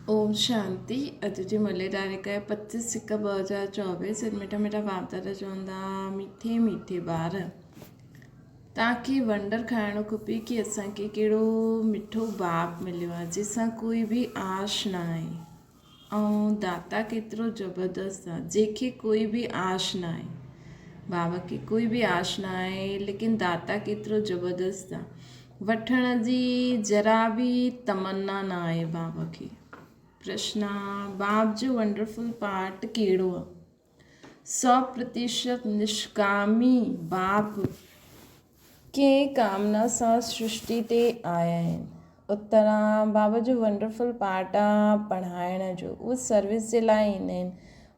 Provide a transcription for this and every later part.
ओम शांति। अॼु जी मुरली तारीख़ आहे 25/1/2024। मिठा मिठा बाप दादा चवंदा मीठे मीठे ॿार तव्हांखे वंडर खाइणो खपे कि असांखे कहिड़ो मिठो बाप मिलियो आहे जंहिंसां कोई बि आश न आहे ऐं दाता केतिरो ज़बरदस्त आहे जंहिंखे कोई बि आश न आहे। बाबा खे कोई बि आश न आहे लेकिन दाता केतिरो ज़बरदस्त आहे। वठण जी जरा बि तमन्ना न आहे बाबा खे। प्रश्न बाप जो वंडरफुल पार्ट कहिड़ो आहे? 100% निष्कामी बाप कंहिं कामना सां सृष्टि ते आया आहिनि। उत्तर बाबा जो वंडरफुल पार्ट आहे पढ़ाइण जो। उहे सर्विस जे लाइ ईंदा आहिनि,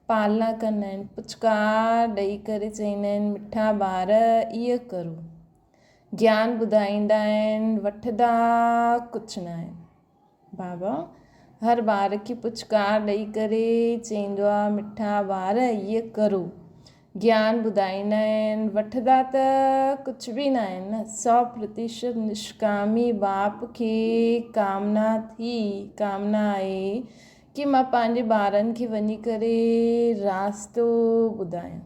पालना कंदा आहिनि, पुचकार ॾेई करे चवंदा आहिनि मिठा ॿार इहो करो, ज्ञान ॿुधाईंदा आहिनि, वठंदा कुझु न आहिनि। बाबा हर ॿार खे पुचकार ॾेई करे चवंदो आहे मिठा ॿार इहो करो, ज्ञान ॿुधाईंदा आहिनि, वठंदा त कुझु बि न आहिनि न। 100% निष्कामी बाप खे कामना आहे कि मां पंहिंजे ॿारनि खे वञी करे रास्तो ॿुधायां।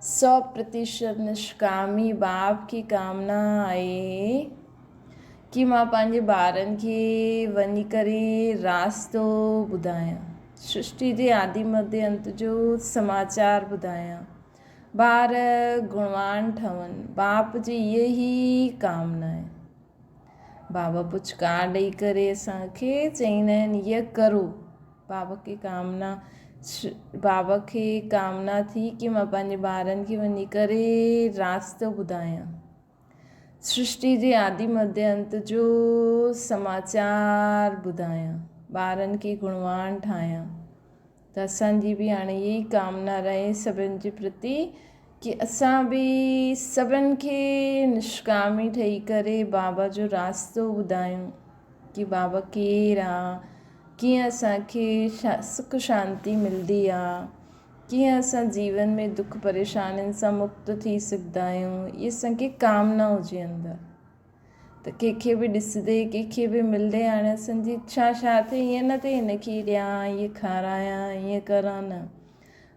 100% निष्कामी बाप की कामना आहे कि मां पंहिंजे ॿारनि खे वञी करे रास्तो ॿुधायां, सृष्टि जे आदि मध्य अंत जो समाचार ॿुधायां, ॿार गुणवान ठहनि। बाप जी इहा ई कामना आहे। बाबा पुचकार ॾेई करे असांखे चवंदा आहिनि इहा करो। बाबा खे कामना थी कि मां पंहिंजे ॿारनि खे वञी करे रास्तो ॿुधायां, सृष्टि जे आदि मध्य अंत जो समाचार ॿुधायां, ॿारनि खे गुणवान ठाहियां। त असांजी बि हाणे इहा ई कामना रहे सभिनि जे प्रति कि असां बि सभिनि खे निष्कामी ठही करे बाबा जो रास्तो ॿुधायूं कि बाबा केरु आहे, कीअं असांखे सुख शांती मिलंदी आहे, कीअं असां जीवन में दुख परेशानियुनि सां मुक्त थी सघंदा आहियूं। इहे असांखे कामना हुजे अंदरि। त कंहिंखे बि ॾिसंदे कंहिंखे बि मिलंदे हाणे असांजी इच्छा छा थिए, ईअं न थिए हिनखे ॾियां, ईअं खारायां, ईअं करां, न।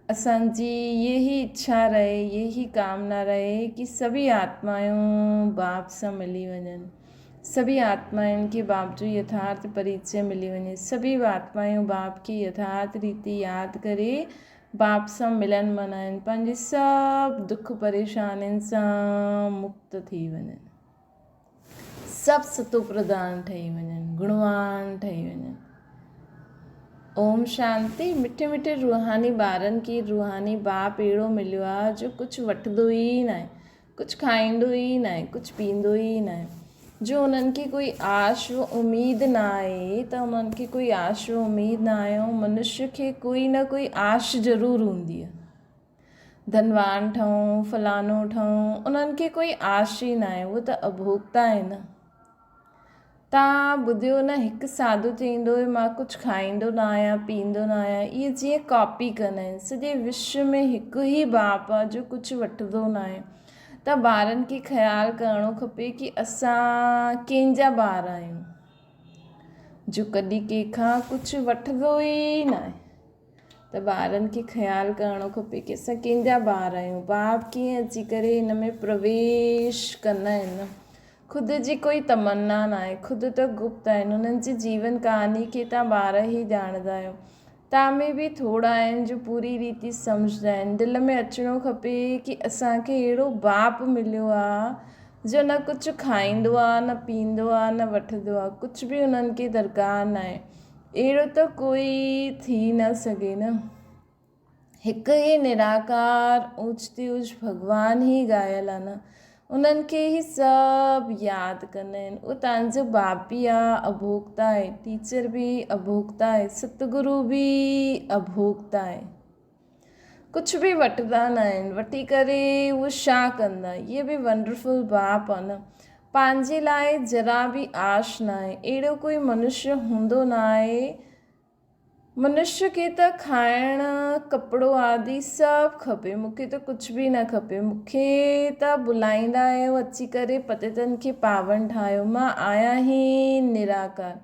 असांजी इहा ई इच्छा रहे, इहा ई कामना रहे कि सभी आत्मायूं बाप सां मिली वञनि, सभी आत्माउनि खे बाप जो यथार्थ परिचय मिली वञे, सभी आत्मायूं बाप की यथार्थ रीति यादि करे बाप सां मिलनि मनाइनि, पंहिंजे सभु दुख परेशानियुनि सां मुक्त थी वञनि, सभु सतो प्रधान ठही वञनि, गुणवान ठही वञनि। ओम शांति। मिठे मिठे रूहानी ॿारनि खे रूहानी बाप अहिड़ो मिलियो आहे जो कुझु वठंदो ई न आहे, कुझु खाईंदो ई न आहे, कुझु पींदो ई न आहे, जो उन्हनि खे कोई आश व उमेद न आहे। त उन्हनि खे कोई आश व उमेद न आहे ऐं मनुष्य खे कोई न कोई आश ज़रूरु हूंदी आहे, धनवान ठहूं, फलानो ठहूं, उन्हनि खे कोई आश ई न आहे, उहो त अभोक्ता आहे न। तव्हां ॿुधियो न, हिकु साधू चईंदो हुयो मां कुझु खाईंदो न आहियां, पींदो न आहियां। इहे जीअं कॉपी कंदा आहिनि, सॼे विश्व में हिकु ई बाप आहे जो कुझु वठंदो न आहे। त ॿारनि खे ख़्यालु करिणो खपे कि असां कंहिंजा ॿार आहियूं जो कॾहिं कंहिंखां कुझु वठंदो ई न आहे। त ॿारनि खे ख़्यालु करिणो खपे कि असां कंहिंजा ॿार आहियूं। बाप कीअं अची करे हिन में प्रवेश कंदा आहिनि, ख़ुदि जी कोई तमन्ना न आहे, ख़ुदि त गुप्त आहिनि, उन्हनि जी जीवन कहानी खे तव्हां ॿार ई ॼाणंदा आहियो। तव्हां में बि थोरा आहिनि जो पूरी रीति सम्झंदा आहिनि। दिलि में अचिणो खपे कि असांखे अहिड़ो बाप मिलियो आहे जो न कुझु खाईंदो आहे, न पींदो आहे, न वठंदो आहे, कुझु बि उन्हनि खे दरकार न आहे। अहिड़ो त कोई थी न सघे न। हिकु ई निराकार ऊच ते ऊच भॻवान ई ॻायल आहे न, उन्हनि खे ई सभु यादि कंदा आहिनि। उहो तव्हांजो बाप बि आहे, अभोक्ता आहे, टीचर बि अभोक्ता आहे, सतगुरु बि अभोक्ता आहे, कुझु बि वठंदा न आहिनि। वठी करे उहे छा कंदा? इहे बि वंडरफुल बाप आहे न। पंहिंजे लाइ जरा बि आश न आहे, अहिड़ो कोई मनुष्य हूंदो न आहे। मनुष्य खे त खाइणु कपिड़ो आदि सभु खपे, मूंखे त कुझु बि न खपे। मूंखे त बुलाईंदा आहियो अची करे पतितनि खे पावन ठाहियो, मां आहियां ई निराकार,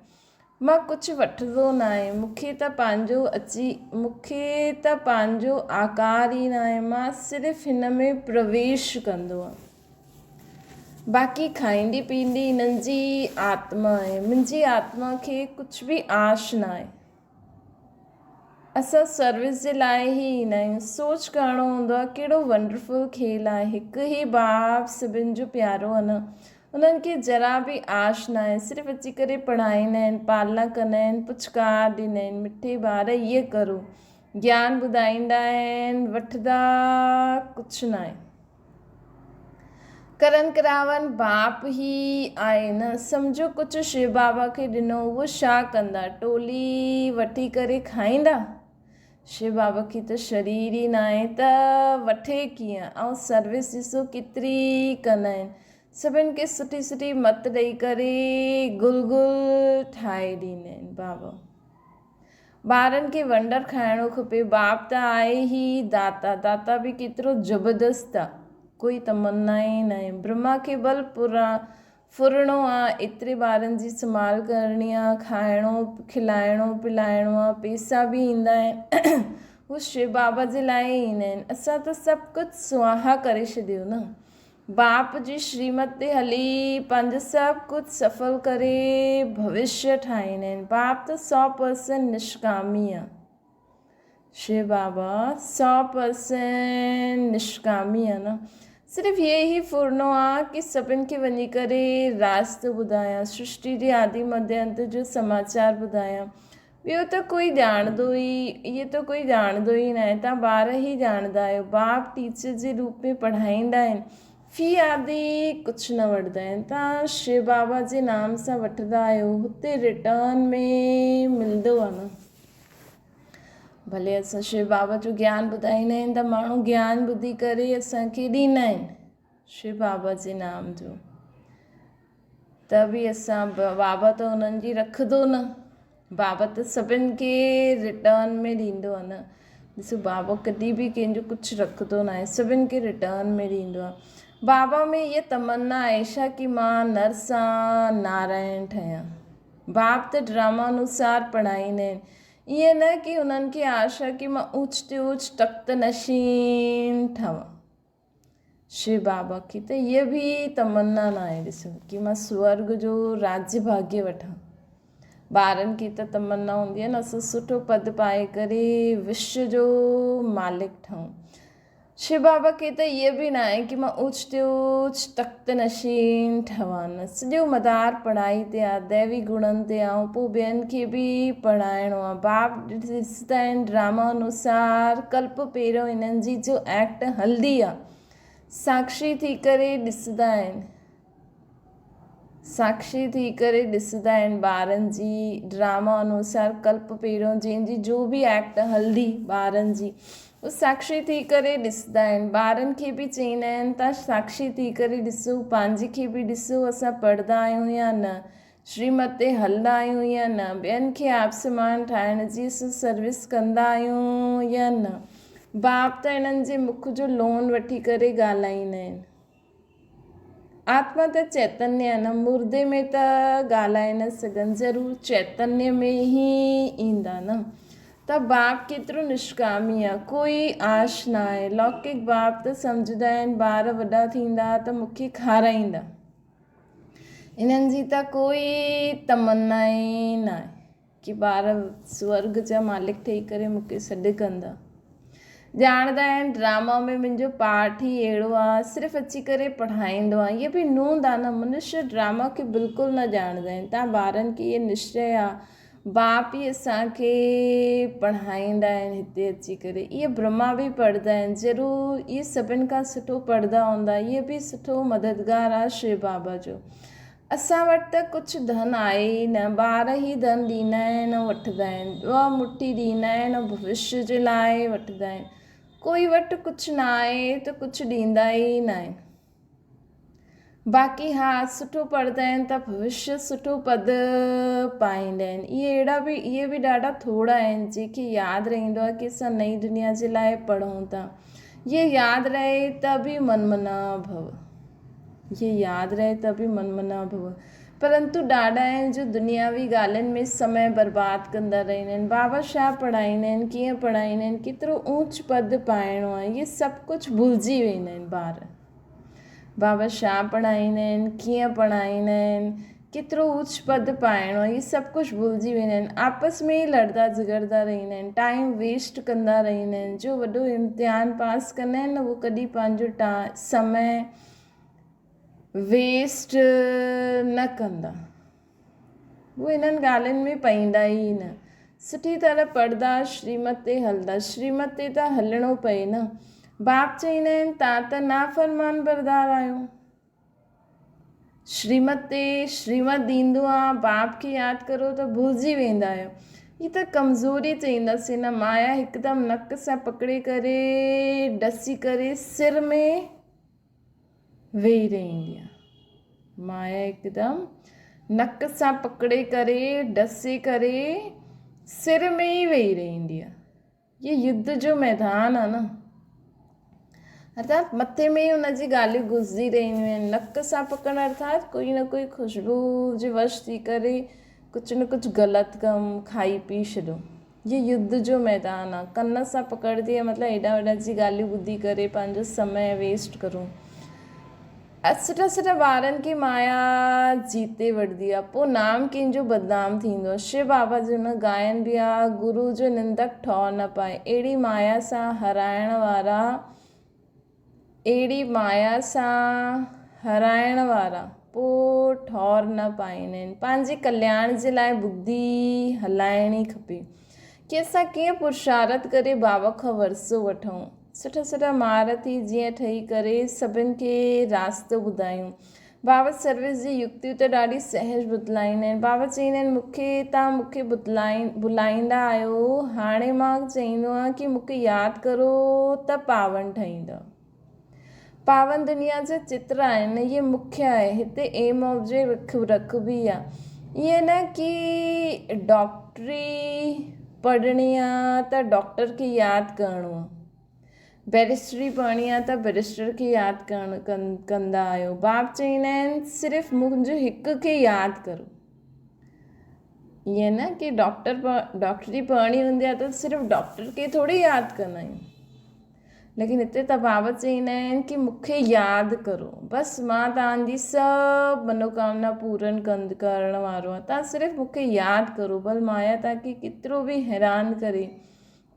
मां कुझु वठंदो न आहे, मूंखे त पंहिंजो आकार ई न आहे, मां सिर्फ़ु हिन में प्रवेश कंदो आहियां। बाक़ी खाईंदी पींदी हिननि जी आत्मा आहे, मुंहिंजी आत्मा खे कुझु बि आश न आहे। असां सर्विस जे लाइ ई ईंदा आहियूं। सोच करणो हूंदो आहे कहिड़ो वंडरफुल खेल आहे। हिकु ई बाप सभिनि जो प्यारो आहे न, उन्हनि खे जरा बि आश न आहे, सिर्फ़ु अची करे पढ़ाईंदा आहिनि, पालना कंदा आहिनि, पुचकार ॾींदा आहिनि, मिठे ॿार इहे करो, ज्ञान ॿुधाईंदा आहिनि, वठंदा कुझु न आहे। करन करावन बाप ई आहे न। सम्झो कुझु शिव बाबा खे ॾिनो, उहो छा कंदा? टोली वठी करे खाईंदा? शिव बाबा खे त शरीर ई न आहे त वठे कीअं? ऐं सर्विस ॾिसो केतिरी कंदा आहिनि, सभिनि खे सुठी सुठी मत ॾेई करे गुल गुल ठाहे ॾींदा आहिनि बाबा। ॿारनि खे वंडर खाइणो खपे। बाप त आहे ई दाता, दाता बि केतिरो ज़बरदस्त आहे, कोई तमन्ना ई न आहे। ब्रह्मा खे बल फुरणो आहे, एतिरे ॿारनि जी संभाल करणी आहे, खाइणो खिलाइणो पिलाइणो आहे, पैसा बि ईंदा आहिनि, उहे शिव बाबा जे लाइ ई ईंदा आहिनि। असां त सभु कुझु सुवाहा करे छॾियो न, बाप जी श्रीमत ते हली पंहिंजो सभु कुझु सफल करे भविष्य ठाहींदा आहिनि। बाप त 100% निष्कामी आहे। शिव बाबा 100% निष्कामी आहे न। सिर्फ़ु इहे ई फुरनो आहे कि सभिनि खे वञी करे रास्तो ॿुधायां, सृष्टि जे आदि मध्य अंत जो समाचार ॿुधायां। ॿियो त कोई ॼाणंदो ई न आहे, तव्हां ॿार ई ॼाणंदा आहियो। बाप टीचर जे रूप में पढ़ाईंदा आहिनि, फी आदि कुझु न वठंदा आहिनि। तव्हां शिव बाबा जे नाम सां वठंदा आहियो, हुते रिटर्न में मिलंदो आहे न। भले असां शिव बाबा जो ज्ञान ॿुधाईंदा आहिनि त माण्हू ज्ञान ॿुधी करे असांखे ॾींदा आहिनि शिव बाबा जे नाम जो, त बि असां बाबा त उन्हनि जी रखंदो न। बाबा त सभिनि खे रिटर्न में ॾींदो आहे न। ॾिसो बाबा कॾहिं बि कंहिंजो कुझु रखंदो न आहे, सभिनि खे रिटर्न में ॾींदो आहे। बाबा में इहा तमन्ना आहे छा कि मां नर सां नारायण ठहियां। बाप त ड्रामा अनुसार पढ़ाईंदा आहिनि, ईअं न कि हुननि खे आशा कि मां ऊच ते ऊच तख़्त नशीन ठहां। शिव बाबा खे त इहा बि तमन्ना न आहे, ॾिसो कि मां स्वर्ग जो राज्य भाग्य वठां। ॿारनि खे त तमन्ना हूंदी आहे न, असां सुठो पद पाए करे विश्व जो मालिक ठहूं। शिव बाबा खे त इहा बि न आहे कि मां ऊच ते ऊच तख़्त नशीन ठहां न। सॼो मदार पढ़ाई ते आहे, दैवी गुणनि ते आहे, पोइ ॿियनि खे बि पढ़ाइणो आहे। बाप ॾिसंदा आहिनि ड्रामा अनुसार कल्प पहिरियों हिननि जी जो एक्ट हल्दी आहे, साक्षी थी करे ॾिसंदा आहिनि, ॿारनि जी ड्रामा अनुसार कल्प पहिरियों जंहिंजी जो बि एक्ट हल्दी ॿारनि जी, उहो साक्षी थी करे ॾिसंदा आहिनि। ॿारनि खे बि चईंदा आहिनि तव्हां साक्षी थी करे ॾिसो, पंहिंजे खे बि ॾिसो असां पढ़ंदा आहियूं या न, श्रीमत ते हलंदा आहियूं या न, ॿियनि खे आपसमान ठाहिण जी असां सर्विस कंदा आहियूं या न। बाप त हिननि जे मुख जो लोन वठी करे ॻाल्हाईंदा आहिनि। आत्मा त चैतन्य आहे न, मुर्दे में त ॻाल्हाए न सघनि, ज़रूरु चैतन्य में ई ईंदा न। त बाप केतिरो निष्कामी आहे, कोई आश न आहे। लौकिक बाप त सम्झंदा आहिनि ॿार वॾा थींदा त मूंखे खाराईंदा, इन्हनि जी त कोई तमन्ना ई न आहे कि ॿार स्वर्ग जा मालिक ठही करे मूंखे सॾु कंदा। ॼाणंदा आहिनि ड्रामा में मुंहिंजो पाठ ई अहिड़ो आहे, सिर्फ़ु अची करे पढ़ाईंदो आहे। इहे बि नूंद आहे न, मनुष्य ड्रामा खे बिल्कुलु न ॼाणंदा आहिनि। तव्हां ॿारनि खे इहे निश्चय आहे बाप ई असांखे पढ़ाईंदा आहिनि हिते अची करे। इहे ब्रह्मा बि पढ़ंदा आहिनि, ज़रूरु इहे सभिनि खां सुठो पढ़ंदा हूंदा, इहे बि सुठो मददगार आहे शिव बाबा जो। असां वटि त कुझु धन आहे ई न, ॿार ई धन ॾींदा आहिनि ऐं वठंदा आहिनि, ॿ मुट्ठी ॾींदा आहिनि ऐं भविष्य जे लाइ वठंदा आहिनि। कोई वटि कुझु न आहे त कुझु ॾींदा ई न आहिनि। बाक़ी हा सुठो पढ़ंदा आहिनि त भविष्य सुठो पद पाईंदा आहिनि। इहे बि ॾाढा थोरा आहिनि जेके यादि रहंदो आहे कि असां नई दुनिया जे लाइ पढ़ूं था। इहे यादि रहे त बि मनमना भव, परंतु ॾाढा आहिनि जो दुनियावी ॻाल्हियुनि में समय बर्बादु कंदा रहंदा आहिनि। बाबा छा पढ़ाईंदा आहिनि, कीअं पढ़ाईंदा आहिनि, केतिरो ऊच पद पाइणो आहे, इहे सभु कुझु भुलिजी वेंदा आहिनि ॿार। बाबा छा पढ़ाईंदा आहिनि, कीअं पढ़ाईंदा आहिनि, केतिरो ऊच पद पाइणो आहे, इहे सभु कुझु भुलिजी वेंदा आहिनि। आपस में ई लड़ंदा झगड़ंदा रहंदा आहिनि, टाइम वेस्ट कंदा रहंदा आहिनि। जो वॾो इम्तिहान पास कंदा आहिनि न, उहो कॾहिं पंहिंजो समय वेस्ट न कंदा, उहे इन्हनि ॻाल्हियुनि में पईंदा ई न। सुठी तरह पढ़ंदा, श्रीमत ते हलंदा, श्रीमत ते त हलणो पए न। बाप चवंदा आहिनि तव्हां त नाफ़रमान बरदार आहियो। श्रीमत ते श्रीमत ॾींदो आहे, बाप खे यादि करो त भुलिजी वेंदा आहियो। हीअ त कमज़ोरी चईंदासीं न। माया हिकदमि नक सां पकड़े करे डसी करे सिर में वेही रहंदी आहे। माया हिकदमि नक सां पकड़े करे डसे करे सिर में ई वेही रहंदी आहे। ये युद्ध जो मैदान आहे न, अर्थात मथे में ई हुनजी ॻाल्हियूं घुसजी रहंदियूं आहिनि। नक सां पकड़णु अर्थात कोई न कोई ख़ुशबू जे वश थी करे कुझु न कुझु ग़लति कमु खाई पी छॾो। ये युद्ध जो मैदान आहे। कन सां पकड़ंदी आहे मतिलबु हेॾा वॾा जी ॻाल्हियूं ॿुधी करे पंहिंजो समय वेस्ट करूं। सुठा सुठा ॿारनि खे माया जीते वठंदी आहे, पोइ नाम कंहिंजो बदनाम थींदो आहे। शिव बाबा जो न गायन बि आहे, गुरू जो निंदक ठहर न पाए। अहिड़ी माया सां हराइण वारा पोइ ठहर न पाईंदा आहिनि। पंहिंजे कल्याण जे लाइ बुद्धि हलाइणी खपे कि असां कीअं पुरुषार्थ करे बाबा खां वरसो वठूं। सुठा सुठा महारथी जीअं ठही करे सभिनि खे रास्तो ॿुधायूं। बाबा सर्विस जी युक्तियूं त ॾाढी सहज ॿुधाईंदा आहिनि। बाबा चवंदा आहिनि तव्हां मूंखे बुलाईंदा आहियो, हाणे मां चईंदो आहियां कि मूंखे यादि करो त पावन ठहींदव। पावन दुनिया जा चित्र आहिनि, इहे मुख्य आहे। हिते एम ऑफ जे रख बि आहे। ईअं न कि डॉक्टरी पढ़णी आहे त डॉक्टर खे यादि करिणो आहे, बैरिस्टरी पढ़णी आहे त बैरिस्टर खे यादि कंदा आहियो। बाप चवंदा आहिनि सिर्फ़ु मुंहिंजो हिक खे यादि करो। ईअं न कि डॉक्टरी पढ़णी हूंदी आहे त सिर्फ़ु डॉक्टर खे थोरी यादि कंदा आहियूं, लेकिन हिते त बाबा चवंदा आहिनि कि मूंखे यादि करो, बसि मां तव्हांजी सभु मनोकामना पूरन करण वारो आहे। तव्हां सिर्फ़ु मूंखे यादि करो। भले माया तव्हांखे केतिरो बि हैरान करे,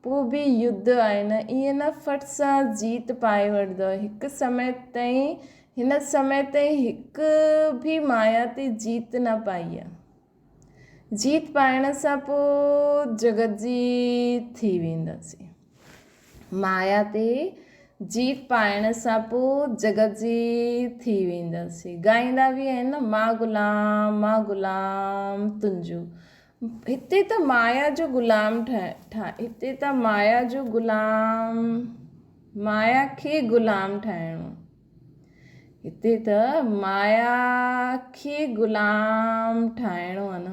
पोइ बि युद्ध आहे न, ईअं न फट सां जीत पाए वठंदव। हिन समय ताईं हिकु बि माया ते जीत न पाई आहे। जीत पाइण सां पोइ जगत जी थी वेंदासीं। माया ते जीत पाइण सां पोइ जगत जी थी वेंदासीं। ॻाईंदा बि आहिनि न, मां ग़ुलाम तुंहिंजो। हिते त माया जो ग़ुलाम हिते त माया खे ग़ुलाम ठाहिणो। हिते त माया खे ग़ुलाम ठाहिणो आहे न।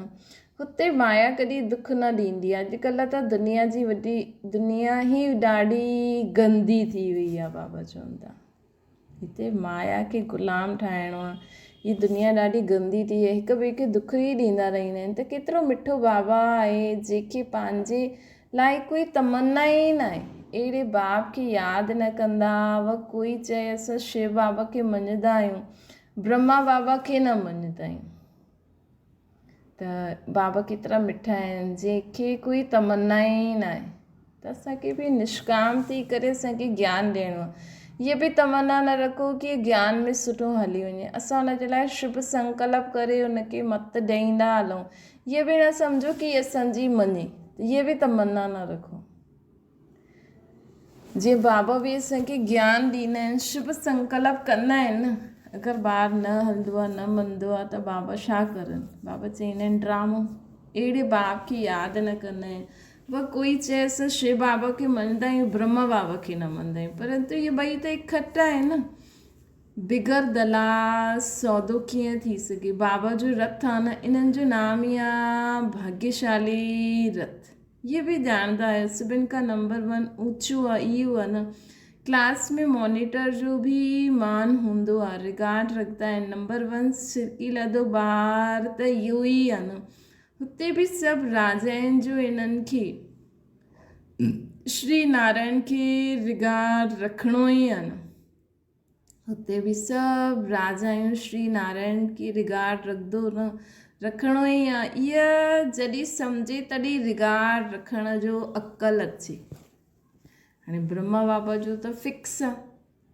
हुते माया कॾहिं दुख न ॾींदी आहे। अॼुकल्ह त दुनिया ई ॾाढी गंदी थी वई आहे। बाबा चवनि था हिते माया खे ग़ुलाम ठाहिणो आहे। हीअ दुनिया ॾाढी गंदी थी आहे, हिक ॿिए खे दुख ई ॾींदा रहंदा आहिनि। त केतिरो मिठो बाबा आहे जंहिंखे पंहिंजे लाइ कोई तमन्ना ई न आहे। अहिड़े बाप खे यादि न कंदा व कोई चए असां शिव बाबा खे मञंदा आहियूं, ब्रह्मा बाबा खे न मञंदा आहियूं। त बाबा केतिरा मिठा आहिनि जंहिंखे कोई तमन्ना ई न आहे। त असांखे बि निष्काम थी करे असांखे ज्ञान ॾियणो आहे। हीअ बि तमन्ना न रखो कि ज्ञान में सुठो हली वञे, असां हुनजे लाइ शुभ संकल्प करे हुनखे मत ॾेईंदा हलूं। हीअ बि न सम्झो कि असांजी मञे, हीअ बि तमन्ना न रखो। जीअं बाबा बि असांखे ज्ञान ॾींदा आहिनि, शुभ संकल्प कंदा आहिनि न। अगरि ॿार न हलंदो आहे, न मञंदो आहे त बाबा छा करनि? बाबा चवंदा आहिनि ड्रामो। अहिड़े बाप खे यादि न कंदा आहिनि। वह कोई चए असां शिव बाबा खे मञंदा आहियूं, ब्रह्मा बाबा खे न मञंदा आहियूं, परंतु इहे ॿई त इकट्ठा आहिनि न। बिगर दलाल सौदो कीअं थी सघे? बाबा जो रथ आहे न, इन्हनि जो नाम ई आहे भाग्यशाली रथ। इहे बि ॼाणंदा आहियो, सभिनि खां नंबर 1 ऊंचो आहे इहो आहे न क्लास में मॉनिटर जो भी मान हूंदो आहे, रिगार्ड रखंदा आहिनि। नंबर 1 सिरकी लधो ॿार त इहो ई आहे न। हुते बि सभु राजा आहिनि जो इन्हनि खे श्री नारायण खे रिगार्ड रखिणो ई आहे न। हुते बि सभु राजा आहियूं श्री नारायण खे रिगार्ड रखंदो न, रखिणो ई आहे। इहा जॾहिं सम्झे तॾहिं रिगार्ड रखण जो अक़ल अचे। हाणे ब्रह्मा बाबा जो त फिक्स आहे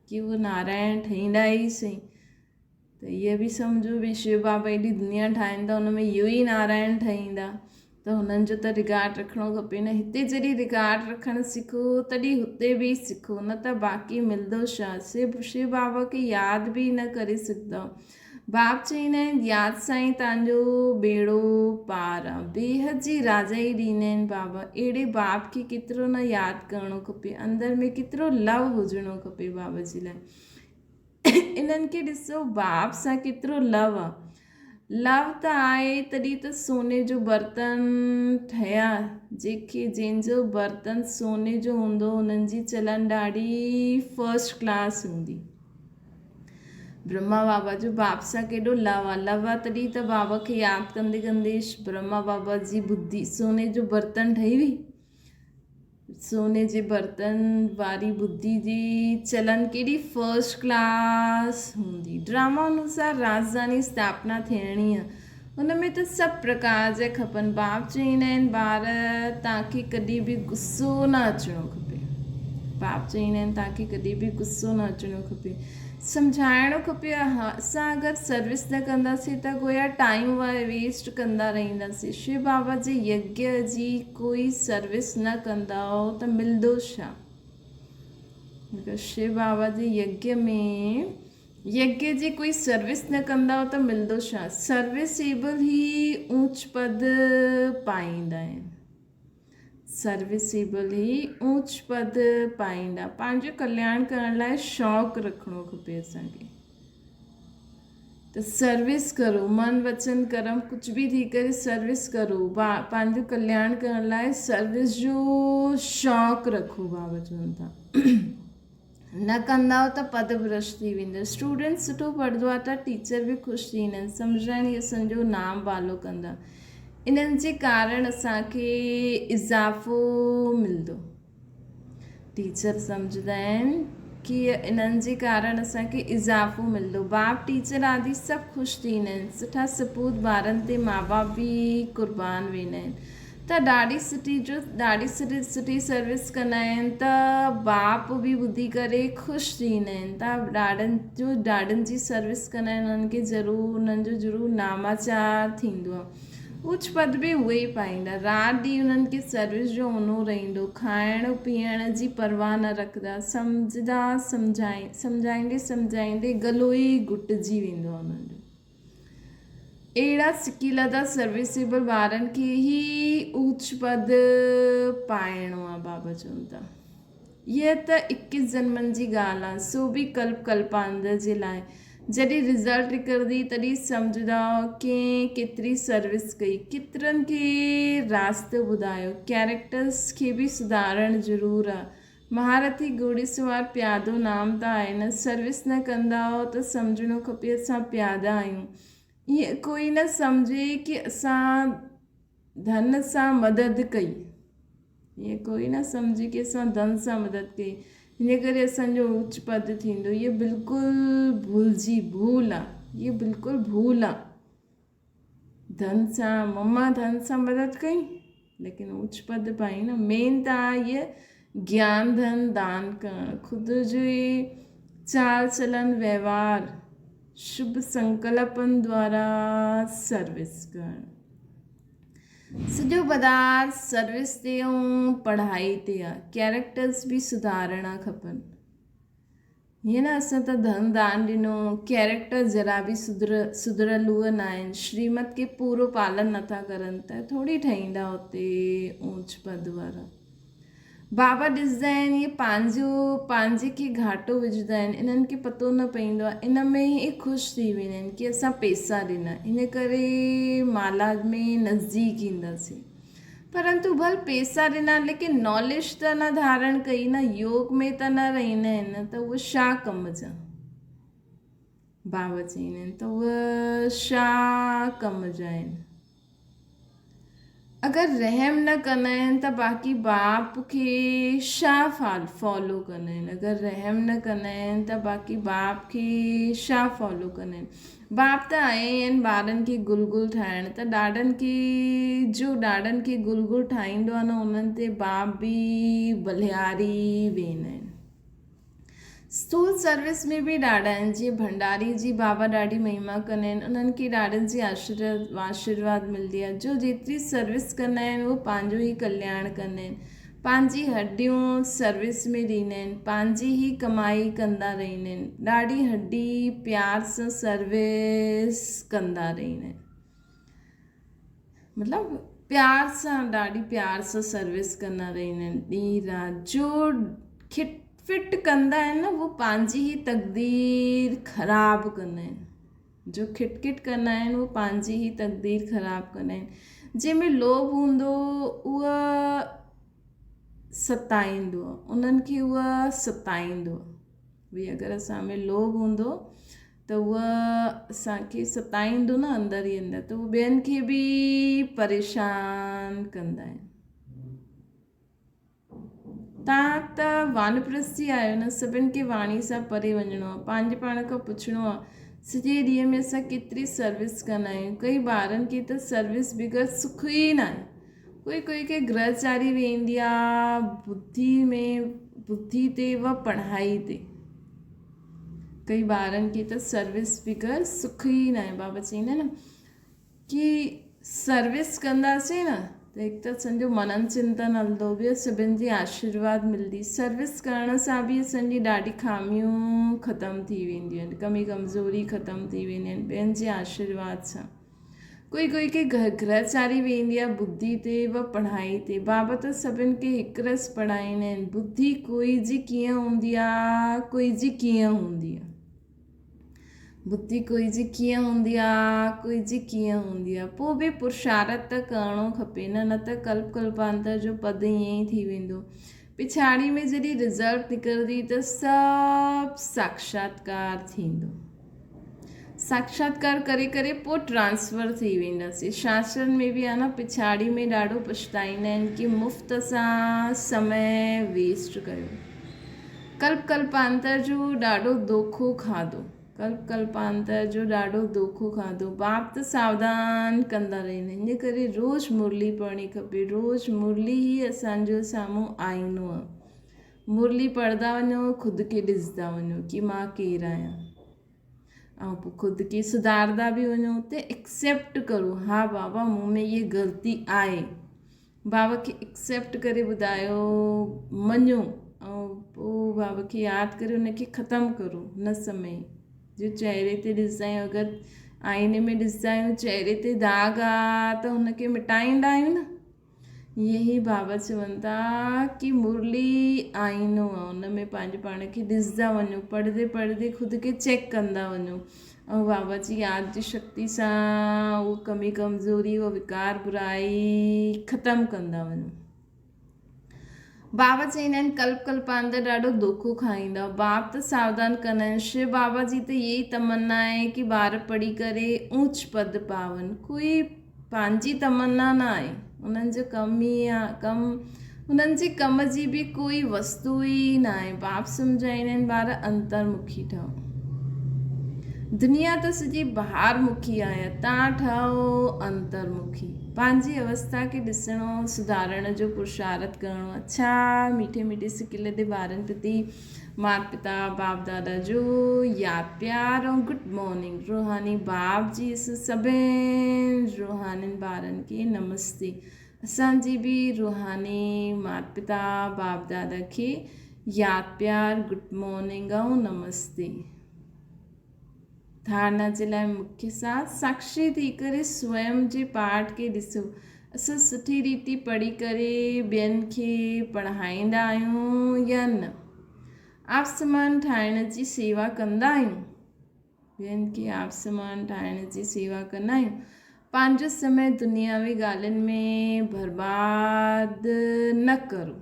कि उहो नारायण ठहींदा ई सही, त इहे बि सम्झो भई शिव बाबा एॾी दुनिया ठाहींदा, हुन में इहो ई नारायण ठहींदा, त हुननि जो त रिगार्ड रखिणो खपे न। हिते जॾहिं रिगार्ड रखणु सिखो तॾहिं हुते बि सिखो, न त बाक़ी मिलंदो छा। शिव बाबा खे यादि बि न करे सघंदा। बाप चईंदा आहिनि यादि सां ई तव्हांजो बेड़ो पार आहे। बेहद जी राजाई ॾींदा आहिनि बाबा। अहिड़े बाप खे केतिरो न यादि करिणो खपे, अंदरि में केतिरो लव हुजणो खपे बाबा जी लाइ। इन्हनि खे ॾिसो बाप सां केतिरो लव आहे। लव त आहे तॾहिं त सोने जो बर्तन ठहिया। जंहिंजो बर्तन सोने जो हूंदो हुननि जी चलन ॾाढी फर्स्ट क्लास हूंदी। ब्रह्मा बाबा जो बाप सां केॾो लव आहे। लव आहे तॾहिं त बाबा खे यादि कंदे कंदे ब्रह्मा बाबा जी बुद्धि सोने जो बर्तन ठही हुई। सोने जे बर्तन वारी बुद्धि जी चलन केॾी फर्स्ट क्लास हूंदी। ड्रामा अनुसार राजधानी स्थापना थियणी आहे, हुन में त सभु प्रकार जा खपनि। बाप चईंदा आहिनि ॿार तव्हांखे कॾहिं बि गुस्सो न अचिणो खपे। बाप चईंदा आहिनि तव्हांखे कॾहिं बि गुस्सो न अचिणो खपे, सम्झाइणो खपे। असां अगरि सर्विस न कंदासीं त गोया टाइम वेस्ट कंदा रहंदासीं। शिव बाबा जे यज्ञ जी कोई सर्विस न कंदा त मिलंदो छा। शिव बाबा जे यज्ञ जी कोई सर्विस न कंदा त मिलंदो छा। सर्विसेबल ई ऊंच पद पाईंदा आहिनि। सर्विसेबल ई ऊंच पद पाईंदा। पंहिंजो कल्याण करण लाइ शौक़ु रखिणो खपे असांखे। त सर्विस करो, मन वचन कर्म कुझु बि थी करे सर्विस करो। पंहिंजो कल्याण करण लाइ सर्विस जो शौक़ु रखो। बाबा चवनि था न कंदा त पद भ्रष्ट थी वेंदो। स्टूडेंट सुठो पढ़ंदो आहे त टीचर बि ख़ुशि थींदा आहिनि, सम्झाइण असांजो नाम वालो कंदा। इन्हनि जे कारण असांखे इज़ाफ़ो मिलंदो। टीचर सम्झंदा आहिनि कि इन्हनि जे कारण असांखे इज़ाफ़ो मिलंदो। बाप टीचर आदि सभु ख़ुशि थींदा आहिनि। सुठा सपूत ॿारनि ते माउ बाप बि क़ुर्बान वेंदा आहिनि। त ॾाढी सुठी सर्विस कंदा आहिनि त बाप बि ॿुधी करे ख़ुशि थींदा आहिनि। त ॾाढनि जी सर्विस कंदा आहिनि, उन्हनि जो ज़रूरु नामाचार थींदो आहे। ऊंच पद बि उहे ई पाईंदा। राति ॾींहुं उन्हनि खे सर्विस जो हुनर रहंदो। खाइण पीअण जी परवाह न रखंदा। सम्झाईंदे गलो ई घुटिजी वेंदो आहे उन्हनि जो। अहिड़ा सिकी लधा सर्विसेबल ॿारनि खे ई ऊंच पद पाइणो आहे। बाबा चवनि था हीअ त 21 जन्मनि जी ॻाल्हि आहे, सो बि कल्पांतर जे लाइ। जॾहिं रिज़ल्ट निकिरंदी तॾहिं सम्झंदा केतिरी सर्विस कई, केतिरनि खे रास्तो ॿुधायो। कैरेक्टर्स खे बि सुधारणु ज़रूरु आहे। महारथी घोड़ेसवार प्यादो नाम त आहे न। सर्विस न कंदा त सम्झणो खपे असां प्यादा आहियूं। ईअं कोई न सम्झे कि असां धन सां मदद कई। ईअं कोई न सम्झे कि असां धन सां मदद कई, हिन करे असांजो ऊंच पद थींदो। इहो बिल्कुलु भूल आहे। इहो बिल्कुलु भूल आहे। धन सां मदद कई लेकिन ऊंच पद पाई न। मेन त आहे इहे ज्ञान धन दान करणु, ख़ुदि जे चाल चलन व्यवहार शुभ संकल्पनि द्वारा सर्विस करणु। सॼो पदार्थ सर्विस ते ऐं पढ़ाई ते आहे। कैरेक्टर्स बि सुधारणा खपनि। हीअं न असां त धन दान ॾिनो, कैरेक्टर जरा बि सुधरियल उहे न आहिनि, श्रीमत खे पूरो पालन नथा करनि त थोरी ठहींदा हुते ऊंच पद वारा। बाबा ॾिसंदा आहिनि इहे पंहिंजे खे घाटो विझंदा आहिनि। इन्हनि खे पतो न पवंदो आहे। इन में ई ख़ुशि थी वेंदा आहिनि कि असां पैसा ॾिना, इन करे माला में नज़दीक ईंदासीं। परंतु भल पैसा ॾिना लेकिन नॉलेज त न धारण कई, न योग में त न रहींदा आहिनि, त उहे छा कम जा? बाबा चईंदा आहिनि त उहे छा कम जा आहिनि? अगरि रहम न कंदा आहिनि त बाक़ी बाप खे छा फॉलो कंदा आहिनि? अगरि रहम न कंदा आहिनि त बाक़ी बाप खे छा फॉलो कंदा आहिनि? बाप त आया आहिनि ॿारनि खे गुल गुल ठाहिण, त ॾाॾनि खे गुल गुल ठाहींदो आहे न, उन्हनि ते बाप बि बलिहारी वेंदा आहिनि। स्थूल सर्विस में बि ॾाढा आहिनि, जीअं भंडारी जी बाबा ॾाढी महिमा कंदा आहिनि, उन्हनि खे ॾाढनि जी आशीर्वाद मिलंदी आहे। जो जेतिरी सर्विस कंदा आहिनि उहो पंहिंजो ई कल्याण कंदा आहिनि, पंहिंजी हड्डियूं सर्विस में ॾींदा आहिनि, पंहिंजी ई कमाई कंदा रहंदा आहिनि, ॾाढी हड्डी प्यार सां सर्विस कंदा रहंदा आहिनि, मतिलबु प्यार सां, ॾाढी प्यार सां सर्विस कंदा रहंदा आहिनि ॾींहुं राति। जो फिट कंदा आहिनि न, उहो पंहिंजी ई तक़दीर ख़राबु कंदा आहिनि। जो खिटखिट कंदा आहिनि उहो पंहिंजी ई तक़दीर ख़राबु कंदा आहिनि। जंहिंमें लोभ हूंदो उहा सताईंदो, उन्हनि खे उहा सताईंदो। भई अगरि असां में लोभ हूंदो त उहा असांखे सताईंदो न अंदरि ई अंदरि, त उहो ॿियनि खे बि परेशान कंदा आहिनि। तव्हां त वानप्रस्थी आहियो न, सभिनि खे वाणी सां परे वञिणो आहे, पंहिंजे पाण खां पुछिणो आहे सॼे ॾींहं में असां केतिरी सर्विस कंदा आहियूं। कई ॿारनि खे त सर्विस बग़ैर सुख ई न आहे। कोई खे गृहचारी वेंदी आहे बुद्धि ते व पढ़ाई ते। कई ॿारनि खे त सर्विस बग़ैर सुख ई न आहे। बाबा चईंदा न कि सर्विस कंदासीं न त हिकु त असांजो मनन चिंतन हलंदो, ॿियो सभिनि जी आशीर्वाद मिलंदी। सर्विस करण सां बि असांजी ॾाढी खामियूं ख़तमु थी वेंदियूं आहिनि, कमी कमज़ोरी ख़तमु थी वेंदियूं आहिनि ॿियनि जे आशीर्वाद सां। कोई खे गृहचारी वेंदी आहे बुद्धि ते व पढ़ाई ते। बाबा त सभिनि खे हिकु रस पढ़ाईंदा आहिनि। बुद्धि कोई जी कीअं हूंदी आहे, कोई जी कीअं हूंदी आहे। बुद्धि कोई जी कीअं हूंदी आहे, कोई जी कीअं हूंदी आहे। पोइ बि पुरुषार्थ त करिणो खपे न त कल्पांतर जो पद ईअं ई थी वेंदो। पिछाड़ी में जॾहिं रिज़ल्ट निकिरंदी त सभु साक्षात्कार थींदो। साक्षात्कार करे करे पोइ ट्रांसफ़र थी वेंदासीं। शास्त्रनि में बि आहे न, पिछाड़ी में ॾाढो पछताईंदा आहिनि कि मुफ़्त सां समय वेस्ट कयो, कल्पांतर जो ॾाढो धोखो खाधो, कल्पांतर जो ॾाढो धोखो खाधो। बाप त सावधान कंदा रहंदा आहिनि। इन करे रोज़ु मुरली पढ़णी खपे। रोज़ु मुरली ई असांजो साम्हूं आईनो आहे। मुरली पढ़ंदा वञो, ख़ुदि खे ॾिसंदा वञो कि मां केरु आहियां, ऐं पोइ ख़ुदि खे सुधारंदा बि वञो। उते एक्सेप्ट करो, हा बाबा मूं में ये ग़लती आहे, बाबा खे एक्सेप्ट करे ॿुधायो, मञो, ऐं पोइ बाबा खे यादि करे उनखे ख़तमु करो न समय। जो चहिरे ते ॾिसंदा आहियूं, अगरि आईने में ॾिसंदा आहियूं चहिरे ते दाग़ आहे त हुनखे मिटाईंदा आहियूं न। यही बाबा चवनि था कि मुरली आईनो आहे, हुन में पंहिंजे पाण खे ॾिसंदा वञो, पढ़ंदे पढ़ंदे ख़ुदि खे चेक कंदा वञो, ऐं बाबा जी यादि जी शक्ति सां उहो कमी कमज़ोरी उहो विकार बुराई ख़तमु कंदा वञो। बाबा चईंदा आहिनि कल्पांतर ॾाढो धोखो खाईंदा। बाप त सावधान कंदा आहिनि। शिव बाबा जी त इहा ई तमन्ना आहे कि ॿार पढ़ी करे ऊच पद पावनि। कोई पंहिंजी तमन्ना न आहे, उन्हनि जो उन्हनि जे कम जी बि कोई वस्तु ई न आहे। बाप सम्झाईंदा आहिनि ॿार अंतर्मुखी ठहो। दुनिया त सॼी ॿाहिरमुखी आहे, तव्हां ठहो अंतर्मुखी। पंहिंजी अवस्था खे ॾिसणो, सुधारण जो पुरुषार्थ करिणो। अच्छा मीठे मीठे सिके लॾे ॿारनि प्रति माता पिता बाप दादा जो यादि प्यार ऐं गुड मॉर्निंग। रूहानी बाप जी सभिनि रूहानी ॿारनि खे नमस्ते। असांजी बि रूहानी माता पिता बाप दादा खे यादि प्यार गुड मॉर्निंग ऐं नमस्ते। धारणा जे लाइ मुख्य साक्षी थी करे स्वयं जे पाठ खे ॾिसो। असां सुठी रीति पढ़ी करे ॿियनि खे पढ़ाईंदा आहियूं या न? आप समान ठाहिण जी सेवा कंदा आहियूं, ॿियनि खे आप समान ठाहिण जी सेवा कंदा आहियूं। पंहिंजो समय दुनियावी ॻाल्हियुनि में बर्बाद न करो।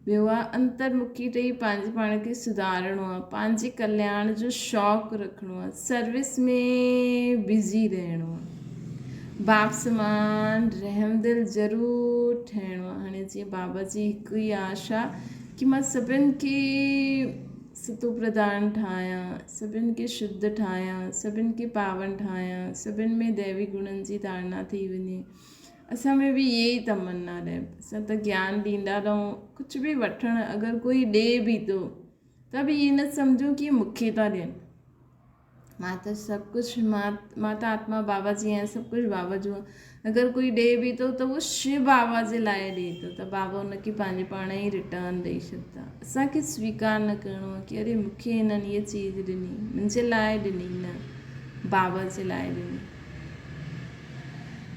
ॿियो आहे अंतर्मुखी ठही पंहिंजे पाण खे सुधारणो आहे, पंहिंजे कल्याण जो शौक़ु रखिणो आहे, सर्विस में बिज़ी रहणो आहे, बाप समान रहमदिल ज़रूरु ठहिणो आहे। हाणे जीअं बाबा जी हिकु ई आशा कि मां सभिनि खे सतो प्रधान ठाहियां, सभिनि खे शुद्ध ठाहियां, सभिनि खे पावन ठाहियां, सभिनि में दैवी गुणनि जी धारणा थी वञे। असां में बि इहे ई तमन्ना रहे। असां त ज्ञान ॾींदा रहूं, कुझु बि वठणु अगरि कोई ॾिए बि थो त बि इहे न सम्झूं कि मूंखे था ॾियनि। मां त सभु कुझु मां त आत्मा बाबा जी आहियां, सभु कुझु बाबा जो। अगरि कोई ॾिए बि थो त उहो शिव बाबा जे लाइ ॾिए थो, त बाबा हुनखे पंहिंजे पाण ई रिटर्न ॾेई छॾंदा। असांखे स्वीकार न करिणो आहे कि अरे मूंखे हिननि इहा चीज़ ॾिनी, मुंहिंजे लाइ ॾिनी, न बाबा जे लाइ ॾिनी।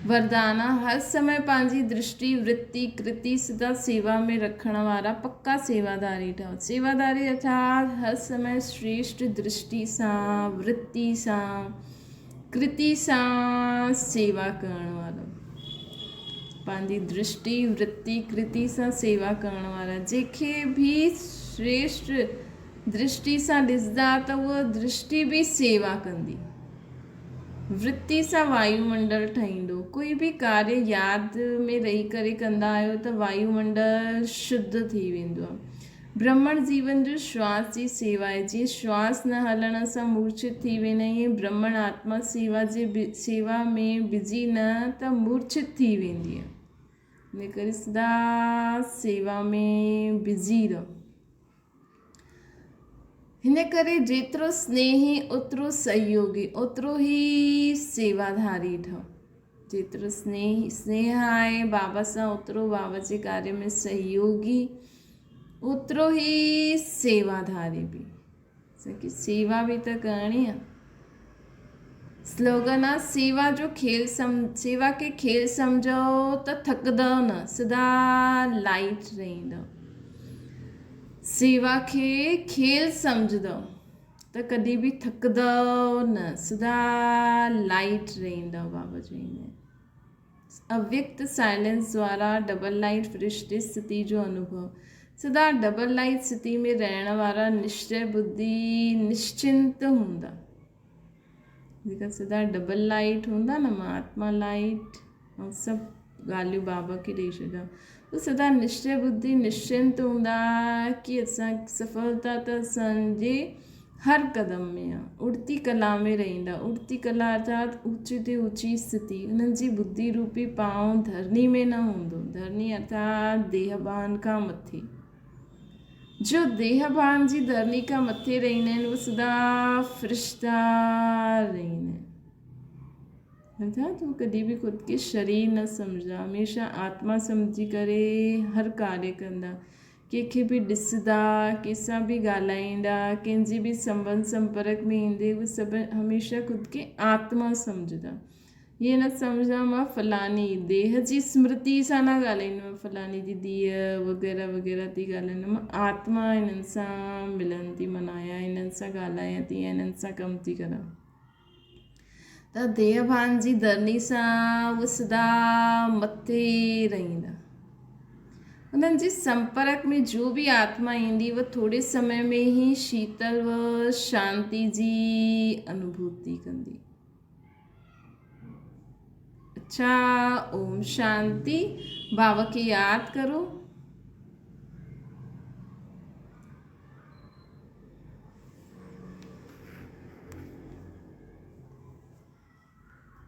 वरदाना हर समय पंहिंजी दृष्टि वृत्ति कृति सदा सेवा में रखण वारा पक्का सेवादारी ठहो। सेवादारी अर्थात हर समय श्रेष्ठ दृष्टि सां, वृत्ति सां, कृति सां सेवा करण वारा, पंहिंजी दृष्टि वृत्ति कृति सां सेवा करण वारा। जंहिंखे बि श्रेष्ठ दृष्टि सां ॾिसंदा त उहा दृष्टि बि सेवा कंदी। वृत्ति सां वायुमंडल ठहींदो। कोई बि कार्य यादि में रही करे कंदा आहियो त वायुमंडल शुद्ध थी वेंदो आहे। ब्रह्मण जीवन जो श्वास जी सेवा आहे। जीअं श्वास न हलण सां मूर्छित थी वेंदा आहियूं, ब्रह्मण आत्मा सेवा में बिजी न त मूर्छित थी वेंदी आहे। इन करे सदा सेवा में बिजी रहो। हिन करे जेतिरो स्नेही ओतिरो सहयोगी, ओतिरो ई सेवाधारी ठहो। जेतिरो स्नेह आहे बाबा सां, ओतिरो बाबा जे कार्य में सहयोगी, ओतिरो ई सेवाधारी बि। असांखे सेवा बि त करणी आहे। स्लोगन आहे सेवा खे खेल सम्झो त थकंदव न, सदा लाइट रहंदव। सेवा खे खेल सम्झंदव त कॾहिं बि थकंदव न, सदा लाइट रहंदव। बाबा चवंदा अव्यक्त साइलेंस द्वारा डबल लाइट फरिश्ते स्थिति जो अनुभव। सदा डबल लाइट स्थिति में रहण वारा निश्चय बुद्धि निश्चिंत हूंदा। जेका सदा डबल लाइट हूंदा न, मां आत्मा लाइट ऐं सभु ॻाल्हियूं बाबा खे ॾेई छॾिया, उहे सदा निश्चय बुद्धि निश्चिंत हूंदा कि असां सफलता त असांजे हर कदम में आहे। उड़ती कला में रहंदा। उड़ती कला अर्थात ऊची ते ऊची स्थिति। उन्हनि जी बुद्धि रूपी पांव धरनी में न हूंदो। धरनी अर्थात देहभान खां मथे। जो देहभान जी धरनी खां मथे रहंदा आहिनि उहे सदा फ़रिश्ता रहंदा आहिनि। अर्थात वो कॾहिं बि ख़ुदि खे शरीर न सम्झंदा, हमेशह आत्मा सम्झी करे हर कार्य कंदा। कंहिंखे बि ॾिसंदा, कंहिंसां बि ॻाल्हाईंदा, कंहिंजी बि संबंध संपर्क में ईंदे उहे सभु हमेशह ख़ुदि खे आत्मा सम्झंदा। ईअं न सम्झंदा मां फलानी देह जी स्मृति सां न ॻाल्हाईंदमि, फलानी जी धीअ वग़ैरह वग़ैरह थी ॻाल्हाईंदमि, मां आत्मा हिननि सां मिलनि थी मनाया, हिननि सां ॻाल्हायां थी, हिननि सां कमु थी करां। त देहभान जी धरनी सां उहे सदा मथे रहंदा। उन्हनि जे संपर्क में जो भी आत्मा ईंदी वह थोड़े समय में ही शीतल व शांति जी अनुभूति कंदी। अच्छा, ओम शांति। बाबा खे याद करो।